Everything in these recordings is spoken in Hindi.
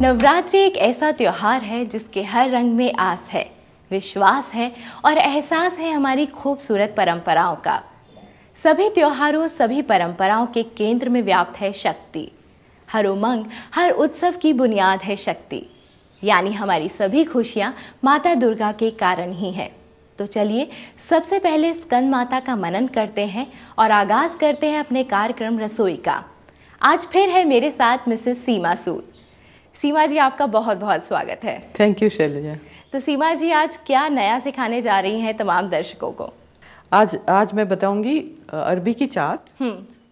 नवरात्रि एक ऐसा त्योहार है जिसके हर रंग में आस है, विश्वास है और एहसास है हमारी खूबसूरत परंपराओं का। सभी त्योहारों, सभी परंपराओं के केंद्र में व्याप्त है शक्ति। हर उमंग, हर उत्सव की बुनियाद है शक्ति, यानी हमारी सभी खुशियां माता दुर्गा के कारण ही है। तो चलिए सबसे पहले स्कंद माता का मनन करते हैं और आगाज करते हैं अपने कार्यक्रम रसोई का। आज फिर है मेरे साथ मिसेस सीमा सूद। सीमा जी, आपका बहुत बहुत स्वागत है। Thank you Shailaja. तो सीमा जी, आज क्या नया सिखाने जा रही हैं तमाम दर्शकों को? आज मैं बताऊंगी अरबी की चाट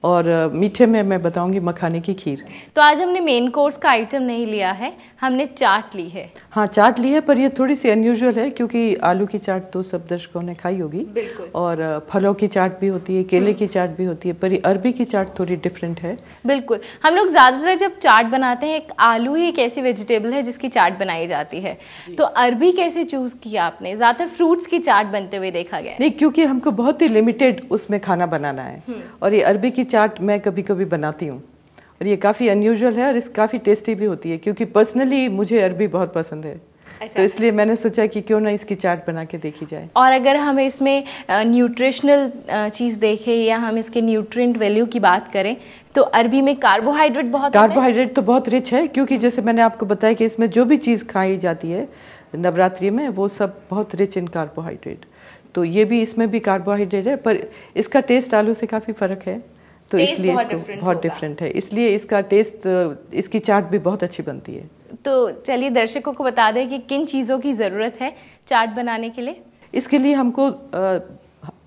और मीठे में मैं बताऊंगी मखाने की खीर। तो आज हमने मेन कोर्स का आइटम नहीं लिया है, हमने चाट ली है। हाँ, चाट ली है, पर ये थोड़ी सी अनयूजुअल है क्योंकि आलू की चाट तो सब दर्शकों ने खाई होगी। बिल्कुल। और फलों की चाट भी होती है, केले की चाट भी होती है, पर ये अरबी की चाट थोड़ी डिफरेंट है। बिल्कुल। हम लोग ज्यादातर जब चाट बनाते हैं, आलू ही एक ऐसी वेजिटेबल है जिसकी चाट बनाई जाती है, तो अरबी कैसे चूज किया आपने? ज्यादातर फ्रूट्स की चाट बनते हुए देखा गया। नहीं, क्योंकि हमको बहुत ही लिमिटेड उसमें खाना बनाना है और ये अरबी की चाट मैं कभी कभी बनाती हूँ और ये काफ़ी अनयूजुअल है और इस काफ़ी टेस्टी भी होती है क्योंकि पर्सनली मुझे अरबी बहुत पसंद है। अच्छा। तो इसलिए मैंने सोचा कि क्यों ना इसकी चाट बना के देखी जाए। और अगर हम इसमें न्यूट्रिशनल चीज़ देखें या हम इसके न्यूट्रिएंट वैल्यू की बात करें तो अरबी में कार्बोहाइड्रेट तो बहुत रिच है क्योंकि जैसे मैंने आपको बताया कि इसमें जो भी चीज़ खाई जाती है नवरात्रि में वो सब बहुत रिच इन कार्बोहाइड्रेट। तो ये भी, इसमें भी कार्बोहाइड्रेट है, पर इसका टेस्ट आलू से काफ़ी फ़र्क है, तो इसलिए इसको बहुत डिफरेंट है, इसलिए इसका टेस्ट, इसकी चाट भी बहुत अच्छी बनती है। तो चलिए दर्शकों को बता दें कि किन चीज़ों की ज़रूरत है चाट बनाने के लिए। इसके लिए हमको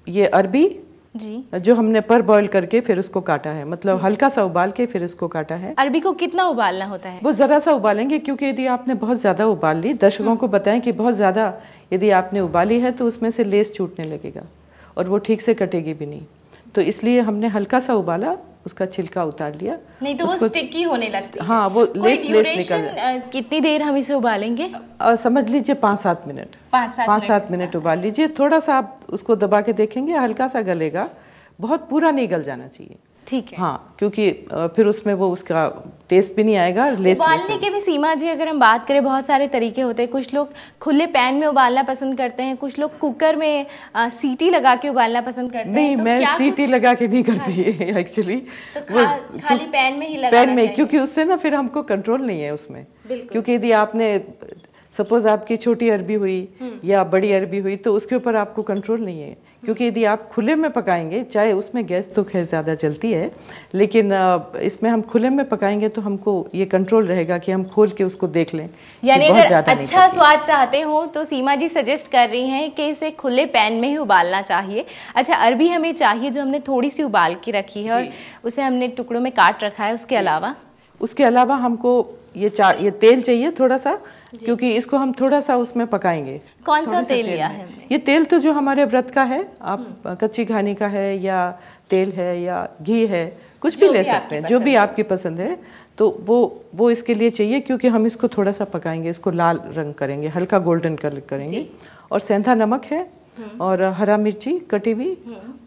ये अरबी जी, जो हमने पर बॉईल करके फिर उसको काटा है, मतलब हल्का सा उबाल के फिर इसको काटा है। अरबी को कितना उबालना होता है? वो जरा सा उबालेंगे क्योंकि यदि आपने बहुत ज्यादा उबाल ली, दर्शकों को बताएं कि बहुत ज्यादा यदि आपने उबाली है तो उसमें से लेस छूटने लगेगा और वो ठीक से कटेगी भी नहीं, तो इसलिए हमने हल्का सा उबाला, उसका छिलका उतार लिया, नहीं तो वो स्टिकी होने लगती है। हाँ, वो लेस निकल। कितनी देर हम इसे उबालेंगे? समझ लीजिए 5-7 मिनट। 5-7 मिनट उबाल लीजिए। थोड़ा सा आप उसको दबा के देखेंगे, हल्का सा गलेगा, बहुत पूरा नहीं गल जाना चाहिए। ठीक है। हाँ, क्योंकि फिर उसमें वो उसका टेस्ट भी नहीं आएगा। उबालने के भी सीमा जी अगर हम बात करें, बहुत सारे तरीके होते हैं। कुछ लोग खुले पैन में उबालना पसंद करते हैं, कुछ लोग कुकर में सीटी लगा के उबालना पसंद करते हैं। नहीं, मैं सीटी लगा के नहीं करती एक्चुअली। तो खाली पैन में ही लगाना पैन में, क्योंकि उससे ना फिर हमको कंट्रोल नहीं है उसमें। क्योंकि यदि आपने सपोज आपकी छोटी अरबी हुई या बड़ी अरबी हुई तो उसके ऊपर आपको कंट्रोल नहीं है, क्योंकि यदि आप खुले में पकाएंगे, चाहे उसमें गैस तो खैर ज़्यादा जलती है, लेकिन इसमें हम खुले में पकाएंगे तो हमको ये कंट्रोल रहेगा कि हम खोल के उसको देख लें। यानी अगर अच्छा स्वाद चाहते हो तो सीमा जी सजेस्ट कर रही हैं कि इसे खुले पैन में ही उबालना चाहिए। अच्छा, अरबी हमें चाहिए जो हमने थोड़ी सी उबाल के रखी है और उसे हमने टुकड़ों में काट रखा है। उसके अलावा हमको ये तेल चाहिए थोड़ा सा, क्योंकि इसको हम थोड़ा सा उसमें पकाएंगे। कौन सा तेल लिया है? ये तेल तो जो हमारे व्रत का है, आप कच्ची घानी का है या तेल है या घी है, कुछ भी ले सकते हैं, जो भी आपकी पसंद है। तो वो इसके लिए चाहिए क्योंकि हम इसको थोड़ा सा पकाएंगे, इसको लाल रंग करेंगे, हल्का गोल्डन कलर करेंगे। और सेंधा नमक है और हरा मिर्ची कटी हुई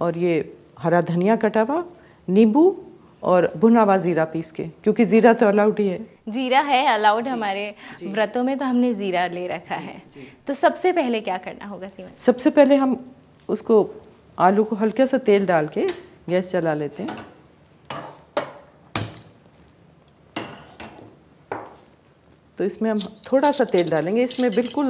और ये हरा धनिया कटा हुआ, नींबू और भुना हुआ जीरा पीस के, क्योंकि जीरा तो अलाउड ही है। जीरा है अलाउड हमारे व्रतों में, तो हमने जीरा ले रखा है। तो सबसे पहले क्या करना होगा सीमा? सबसे पहले हम उसको, आलू को हल्के सा तेल डाल के गैस चला लेते हैं। तो इसमें हम थोड़ा सा तेल डालेंगे। इसमें बिल्कुल,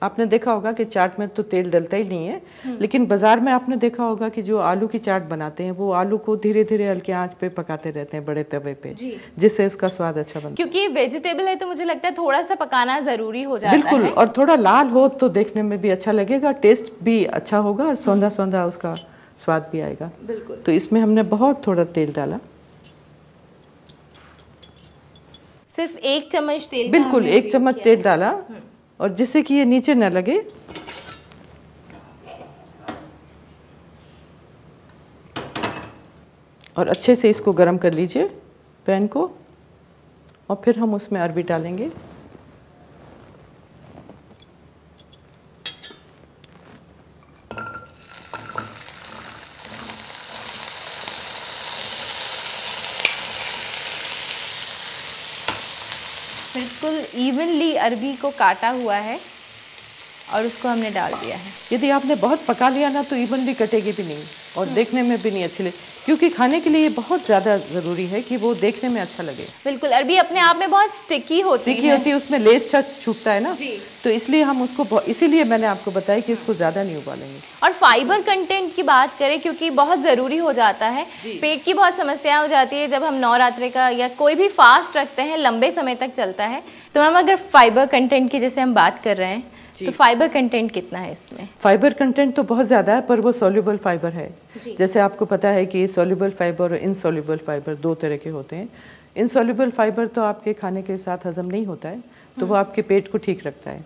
आपने देखा होगा कि चाट में तो तेल डलता ही नहीं है, लेकिन बाजार में आपने देखा होगा कि जो आलू की चाट बनाते हैं वो आलू को धीरे धीरे हल्के आंच पे पकाते रहते हैं बड़े तवे पे, जिससे इसका स्वाद अच्छा बनता है। क्योंकि वेजिटेबल है तो मुझे लगता है थोड़ा सा पकाना जरूरी हो जाता है। बिल्कुल, और थोड़ा लाल हो तो देखने में भी अच्छा लगेगा, टेस्ट भी अच्छा होगा और सौंधा सौंधा उसका स्वाद भी आएगा। बिल्कुल। तो इसमें हमने बहुत थोड़ा तेल डाला, सिर्फ 1 चम्मच तेल। बिल्कुल 1 चम्मच तेल डाला, और जिससे कि ये नीचे न लगे। और अच्छे से इसको गरम कर लीजिए पैन को, और फिर हम उसमें अरबी डालेंगे। बिल्कुल इवनली अरबी को काटा हुआ है और उसको हमने डाल दिया है। यदि आपने बहुत पका लिया ना तो इवनली कटेगी भी नहीं और देखने में भी नहीं अच्छी लगे, क्योंकि खाने के लिए ये बहुत ज़्यादा ज़रूरी है कि वो देखने में अच्छा लगे। बिल्कुल, अरबी अपने आप में बहुत स्टिकी होती है, उसमें लेस छूटता है ना, तो इसलिए हम उसको, इसीलिए मैंने आपको बताया कि इसको ज़्यादा नहीं उबालेंगे। और फाइबर कंटेंट की बात करें, क्योंकि बहुत ज़रूरी हो जाता है, पेट की बहुत समस्या हो जाती है जब हम नवरात्रि का या कोई भी फास्ट रखते हैं, लंबे समय तक चलता है। तो मैम अगर फाइबर कंटेंट की जैसे हम बात कर रहे हैं तो फाइबर कंटेंट कितना है इसमें? फाइबर कंटेंट तो बहुत ज़्यादा है, पर वो सॉल्युबल फाइबर है। जैसे आपको पता है कि सॉल्युबल फाइबर और इनसॉल्युबल फाइबर दो तरह के होते हैं। इनसॉल्युबल फाइबर तो आपके खाने के साथ हजम नहीं होता है, तो वो आपके पेट को ठीक रखता है,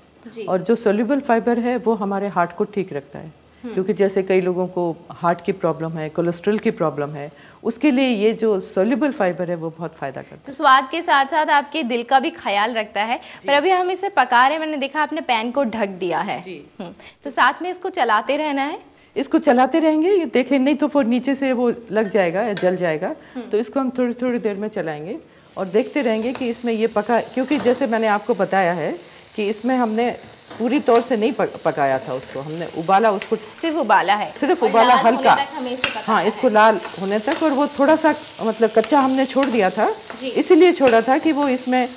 और जो सॉल्युबल फाइबर है वो हमारे हार्ट को ठीक रखता है, क्योंकि जैसे कई लोगों को हार्ट की प्रॉब्लम है, कोलेस्ट्रॉल की प्रॉब्लम है, उसके लिए ये जो सॉल्युबल फाइबर है वो बहुत फायदा करता है। तो स्वाद के साथ साथ आपके दिल का भी ख्याल रखता है। पर अभी हम इसे पका रहे हैं, मैंने देखा आपने पैन को ढक दिया है, तो साथ में इसको चलाते रहना है। इसको चलाते रहेंगे, ये देखें, नहीं तो फिर नीचे से वो लग जाएगा या जल जाएगा, तो इसको हम थोड़ी थोड़ी देर में चलाएंगे और देखते रहेंगे कि इसमें ये पका, क्योंकि जैसे मैंने आपको बताया है कि इसमें हमने पूरी तौर से नहीं पकाया था उसको, हमने उबाला, उसको सिर्फ उबाला है, सिर्फ उबाला हल्का, हाँ, इसको लाल होने तक, और वो थोड़ा सा मतलब कच्चा हमने छोड़ दिया था, इसीलिए छोड़ा था कि वो इसमें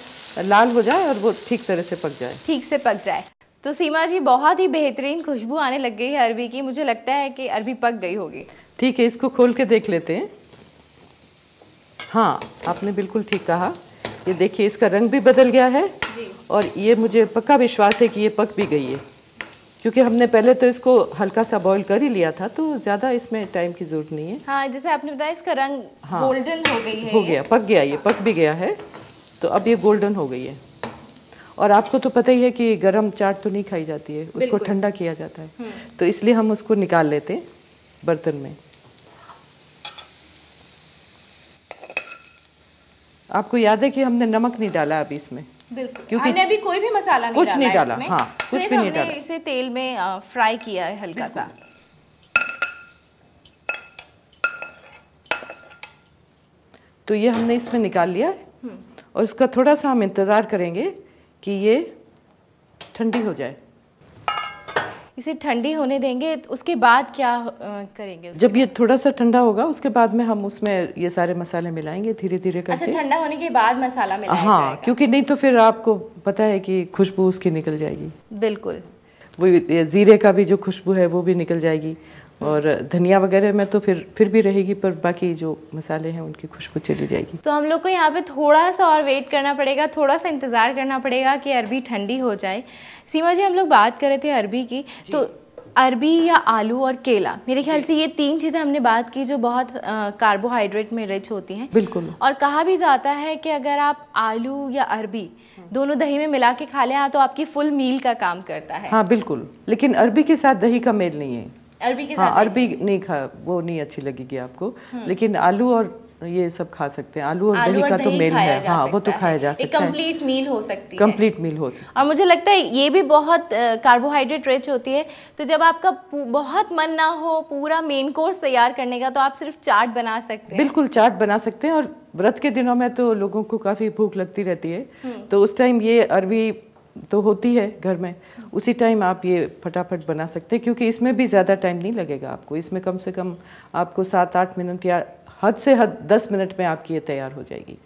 लाल हो जाए और वो ठीक तरह से पक जाए, ठीक से पक जाए। तो सीमा जी, बहुत ही बेहतरीन खुशबू आने लग गई है अरबी की, मुझे लगता है कि अरबी पक गई होगी। ठीक है, इसको खोल के देख लेते हैं। हाँ, आपने बिल्कुल ठीक कहा, ये देखिए इसका रंग भी बदल गया है जी। और ये मुझे पक्का विश्वास है कि ये पक भी गई है, क्योंकि हमने पहले तो इसको हल्का सा बॉईल कर ही लिया था, तो ज़्यादा इसमें टाइम की जरूरत नहीं है। हाँ, जैसे आपने बताया इसका रंग गोल्डन हो गई है, हो गया, पक गया, ये पक भी गया है, तो अब ये गोल्डन हो गई है। और आपको तो पता ही है कि गरम चाट तो नहीं खाई जाती है, उसको ठंडा किया जाता है, तो इसलिए हम उसको निकाल लेते हैं बर्तन में। आपको याद है कि हमने नमक नहीं डाला अभी इसमें, बिल्कुल, क्योंकि हमने अभी कोई भी मसाला कुछ नहीं डाला, हाँ, कुछ भी नहीं डाला, इसे तेल में फ्राई किया है हल्का सा। तो ये हमने इसमें निकाल लिया है और इसका थोड़ा सा हम इंतज़ार करेंगे कि ये ठंडी हो जाए। इसे ठंडी होने देंगे, उसके बाद क्या करेंगे? जब ये थोड़ा सा ठंडा होगा उसके बाद में हम उसमें ये सारे मसाले मिलाएंगे धीरे धीरे करके। अच्छा, ठंडा होने के बाद मसाला मिलाया हाँ जाएगा? क्योंकि नहीं तो फिर आपको पता है कि खुशबू उसकी निकल जाएगी। बिल्कुल, वो जीरे का भी जो खुशबू है वो भी निकल जाएगी, और धनिया वगैरह में तो फिर भी रहेगी, पर बाकी जो मसाले हैं उनकी खुशबू चली जाएगी। तो हम लोग को यहाँ पे थोड़ा सा और वेट करना पड़ेगा, थोड़ा सा इंतज़ार करना पड़ेगा कि अरबी ठंडी हो जाए। सीमा जी, हम लोग बात कर रहे थे अरबी की, तो अरबी या आलू और केला, मेरे ख्याल से ये तीन चीज़ें हमने बात की जो बहुत कार्बोहाइड्रेट में रिच होती हैं। बिल्कुल। और कहा भी जाता है कि अगर आप आलू या अरबी दोनों दही में मिला के खा लें तो आपकी फुल मील का काम करता है। हाँ बिल्कुल, लेकिन अरबी के साथ दही का मेल नहीं है। अरबी के साथ, हाँ, अरबी नहीं वो नहीं अच्छी लगेगी आपको, लेकिन आलू और ये सब खा सकते हैं। आलू और दही का तो मेल है, हाँ, वो तो खाया जा सकता है, कंप्लीट मील हो सकती है, कंप्लीट मील हो सकती है। और मुझे लगता है ये भी बहुत कार्बोहाइड्रेट रिच होती है, तो जब आपका बहुत मन ना हो पूरा मेन कोर्स तैयार करने का तो आप सिर्फ चाट बना सकते हैं। बिल्कुल, चाट बना सकते हैं, और व्रत के दिनों में तो लोगों को काफी भूख लगती रहती है, तो उस टाइम ये अरबी तो होती है घर में, उसी टाइम आप ये फटाफट बना सकते हैं, क्योंकि इसमें भी ज़्यादा टाइम नहीं लगेगा आपको। इसमें कम से कम आपको 7-8 मिनट या हद से हद 10 मिनट में आपकी ये तैयार हो जाएगी।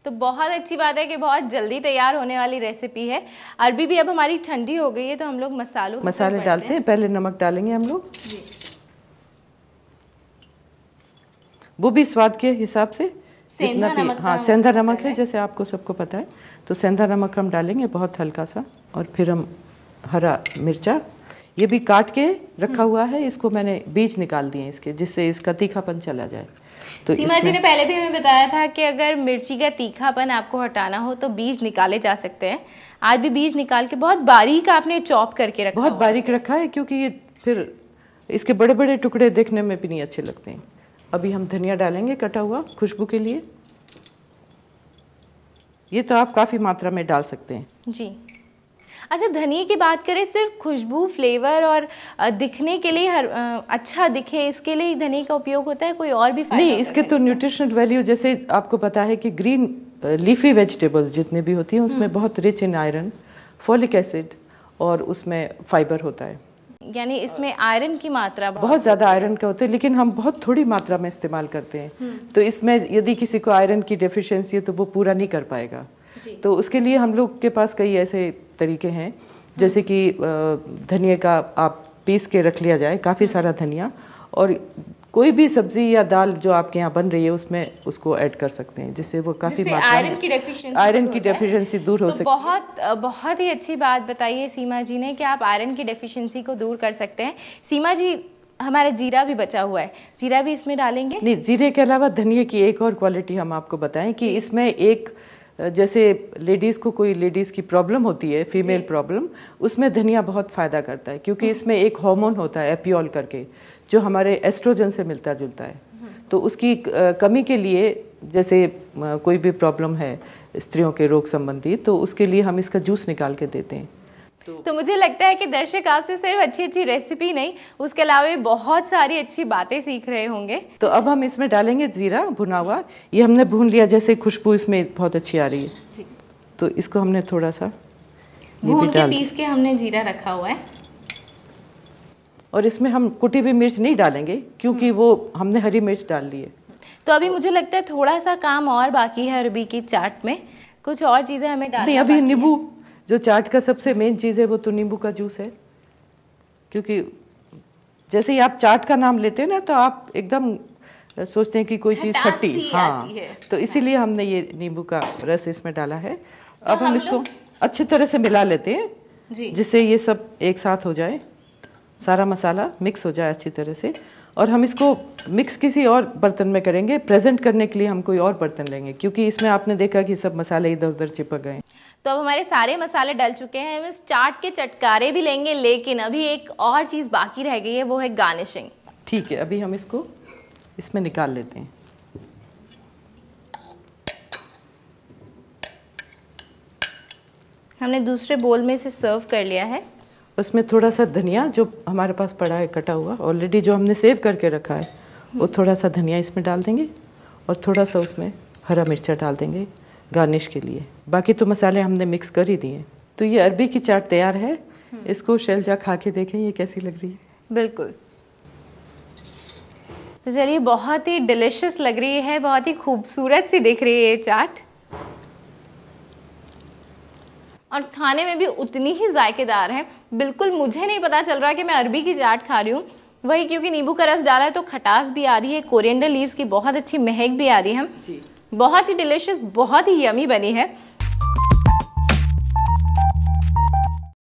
तो बहुत अच्छी बात है कि बहुत जल्दी तैयार होने वाली रेसिपी है। अरबी भी अब हमारी ठंडी हो गई है, तो हम लोग मसाले डालते हैं। पहले नमक डालेंगे हम लोग, वो भी स्वाद के हिसाब से, जितना भी, हाँ, सेंधा नमक है जैसे आपको सबको पता है, तो सेंधा नमक हम डालेंगे बहुत हल्का सा, और फिर हम हरा मिर्चा, ये भी काट के रखा हुआ है, इसको मैंने बीज निकाल दिए इसके, जिससे इसका तीखापन चला जाए। तो सीमा जी ने पहले भी हमें बताया था कि अगर मिर्ची का तीखापन आपको हटाना हो तो बीज निकाले जा सकते हैं। आज भी बीज निकाल के बहुत बारीक आपने चॉप करके रखा, बहुत बारीक रखा है, क्योंकि ये फिर इसके बड़े बड़े टुकड़े देखने में भी नहीं अच्छे लगते हैं। अभी हम धनिया डालेंगे कटा हुआ खुशबू के लिए, ये तो आप काफ़ी मात्रा में डाल सकते हैं जी। अच्छा, धनिया की बात करें, सिर्फ खुशबू, फ्लेवर और दिखने के लिए, अच्छा दिखे इसके लिए धनिया का उपयोग होता है, कोई और भी फायदा नहीं? इसके तो न्यूट्रिशनल वैल्यू, जैसे आपको पता है कि ग्रीन लीफी वेजिटेबल्स जितने भी होती हैं उसमें बहुत rich in iron, folic acid और उसमें फाइबर होता है। यानी इसमें आयरन की मात्रा बहुत ज़्यादा आयरन का होता है, लेकिन हम बहुत थोड़ी मात्रा में इस्तेमाल करते हैं। तो इसमें यदि किसी को आयरन की डेफिशिएंसी है तो वो पूरा नहीं कर पाएगा। तो उसके लिए हम लोग के पास कई ऐसे तरीके हैं, जैसे कि धनिया का आप पीस के रख लिया जाए, काफ़ी सारा धनिया, और कोई भी सब्जी या दाल जो आपके यहाँ बन रही है उसमें उसको ऐड कर सकते हैं, जिससे वो काफ़ी मात्रा में आयरन की डेफिशिएंसी दूर हो सकती है। बहुत ही अच्छी बात बताई है सीमा जी ने कि आप आयरन की डेफिशिएंसी को दूर कर सकते हैं। सीमा जी, हमारा जीरा भी बचा हुआ है, जीरा भी इसमें डालेंगे? नहीं, जीरे के अलावा धनिया की एक और क्वालिटी हम आपको बताएं कि इसमें एक, जैसे लेडीज़ को कोई लेडीज़ की प्रॉब्लम होती है, फीमेल प्रॉब्लम, उसमें धनिया बहुत फ़ायदा करता है, क्योंकि इसमें एक हार्मोन होता है एपियोल करके, जो हमारे एस्ट्रोजन से मिलता जुलता है। तो उसकी कमी के लिए, जैसे कोई भी प्रॉब्लम है स्त्रियों के रोग संबंधी, तो उसके लिए हम इसका जूस निकाल के देते हैं। तो मुझे लगता है कि दर्शक आपसे सिर्फ अच्छी अच्छी रेसिपी नहीं, उसके अलावा भी बहुत सारी अच्छी बातें सीख रहे होंगे। तो अब हम इसमें डालेंगे जीरा भुना हुआ। ये हमने भून लिया, जैसे खुशबू इसमें बहुत अच्छी आ रही है, तो इसको हमने थोड़ा सा भून के पीस के हमने जीरा रखा हुआ है। और इसमें हम कुटी हुई मिर्च नहीं डालेंगे, क्योंकि वो हमने हरी मिर्च डाल ली है। तो अभी मुझे लगता है थोड़ा सा काम और बाकी है अरबी की चाट में, कुछ और चीजें हमें डालना नहीं, अभी नींबू, जो चाट का सबसे मेन चीज़ है वो तो नींबू का जूस है। क्योंकि जैसे ही आप चाट का नाम लेते हैं ना, तो आप एकदम सोचते हैं कि कोई चीज़ खट्टी, हाँ, तो इसीलिए हमने ये नींबू का रस इसमें डाला है। अब हम इसको अच्छी तरह से मिला लेते हैं, जिससे ये सब एक साथ हो जाए, सारा मसाला मिक्स हो जाए अच्छी तरह से। और हम इसको मिक्स किसी और बर्तन में करेंगे। प्रेजेंट करने के लिए हम कोई और बर्तन लेंगे, क्योंकि इसमें आपने देखा कि सब मसाले इधर उधर चिपक गए। तो अब हमारे सारे मसाले डल चुके हैं, हम इस चाट के चटकारे भी लेंगे, लेकिन अभी एक और चीज़ बाकी रह गई है, वो है गार्निशिंग। ठीक है, अभी हम इसको इसमें निकाल लेते हैं। हमने दूसरे बोल में इसे सर्व कर लिया है। उसमें थोड़ा सा धनिया जो हमारे पास पड़ा है कटा हुआ ऑलरेडी, जो हमने सेव करके रखा है, वो थोड़ा सा धनिया इसमें डाल देंगे, और थोड़ा सा उसमें हरा मिर्चा डाल देंगे गार्निश के लिए। बाकी तो मसाले हमने मिक्स कर ही दिए। तो ये अरबी की चाट तैयार है। इसको शैलजा खा के देखें ये कैसी लग रही है। बिल्कुल। तो चलिए, बहुत ही डिलिशियस लग रही है, बहुत ही खूबसूरत सी दिख रही है ये चाट, और खाने में भी उतनी ही जायकेदार है। बिल्कुल मुझे नहीं पता चल रहा कि मैं अरबी की चाट खा रही हूँ, वही क्योंकि नींबू का रस डाला है तो खटास भी आ रही है, कोरिएंडर लीव्स की बहुत अच्छी महक भी आ रही है। बहुत ही डिलिशियस, बहुत ही यमी बनी है।